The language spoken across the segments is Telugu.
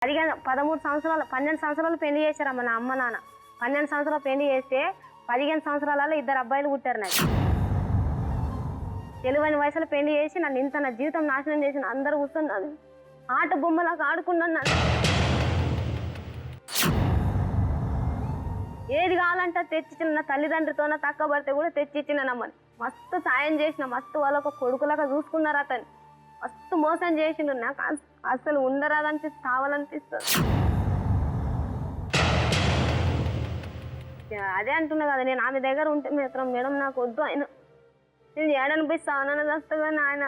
13 సంవత్సరాలు 12 సంవత్సరాలు పెళ్లి చేశారమ్మ నా అమ్మ నాన్న. 12 సంవత్సరాలు పెళ్లి చేస్తే 15 సంవత్సరాలలో 2 అబ్బాయిలు పుట్టారు నాకు. తెలివైన వయసులో పెళ్లి చేసి నన్ను ఇంత నా జీవితం నాశనం చేసిన అందరూ కూర్చున్నాను. ఆట బొమ్మలాగా ఆడుకున్నాను నన్ను. ఏది కావాలంటే తెచ్చిచ్చిన నా తల్లిదండ్రితోన తక్కువ పడితే కూడా తెచ్చిచ్చిన నమ్మని మస్తు సాయం చేసిన, మస్తు వాళ్ళొక కొడుకులాగా చూసుకున్నారు అతన్ని. మస్తు మోసం చేసిండు. నాకు అసలు ఉండరాదనిపిస్తుంది, కావాలనిపిస్తుంది. అదే అంటున్నా కదా, నేను ఆమె దగ్గర ఉంటే మేడం నాకు వద్దు, ఆయన నేను ఏడనిపిస్తాను వస్తాను. ఆయన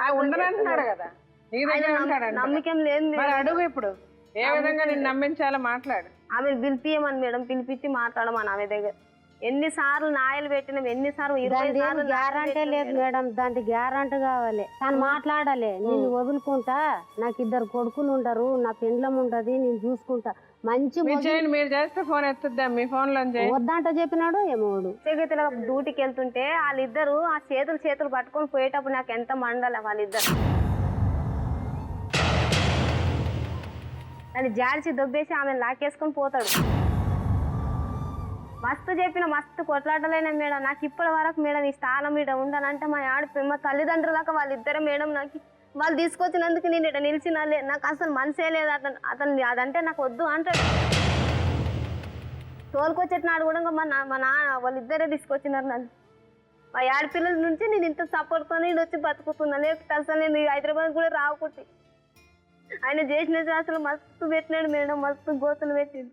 నమ్మకం లేదు. అడుగు ఇప్పుడు ఏ విధంగా నేను నమ్మించాలో మాట్లాడు. ఆమె పిలిపియమని మేడం, పిలిపించి మాట్లాడమని ఆమె దగ్గర. ఎన్నిసార్లు నాయలు పెట్టినాం, ఎన్నిసార్లు గ్యారంటీ లేదు మేడం, దానికి గ్యారంటీ కావాలి. తను మాట్లాడాలి, నేను వదులుకుంటా, నాకు 2 కొడుకులు ఉండరు, నా పెండ్లం ఉంటది, నేను చూసుకుంటా. మంచి మీరు చేస్తే ఫోన్ ఎత్తుద్దాం, మీ ఫోన్ లో వద్దంట చెప్పినాడు ఏమోడు. చేతిలో డ్యూటీకి వెళ్తుంటే వాళ్ళిద్దరు ఆ చేతులు పట్టుకొని పోయేటప్పుడు నాకు ఎంత మండాలి. వాళ్ళిద్దరు నన్ను జాడిచి దొబ్బేసి ఆమెను లాక్కేసుకొని పోతాడు. మస్తు చెప్పిన, మస్తు కొట్లాడలేనా మేడం. నాకు ఇప్పటి వరకు మేడం ఈ స్థానం ఇక్కడ ఉండనంటే మా తల్లిదండ్రులకు వాళ్ళిద్దరే మేడం. నాకు వాళ్ళు తీసుకొచ్చినందుకు నేను ఇక్కడ నిలిచిన నాకు అసలు మనసే లేదు. అతను అదంటే నాకు వద్దు అంటాడు. తోలుకొచ్చేటనాడు కూడా మా నాన్న వాళ్ళిద్దరే తీసుకొచ్చినారు నన్ను. మా ఆడపిల్లల నుంచి నేను ఇంత సపోర్ట్తో వచ్చి బతుకుతున్నా. లేకపోతే అసలు నేను హైదరాబాద్ కూడా రావుకుంటే ఆయన చేసిన అసలు మస్తు పెట్టినాడు మేడం, మస్తు గోతులు పెట్టిండు.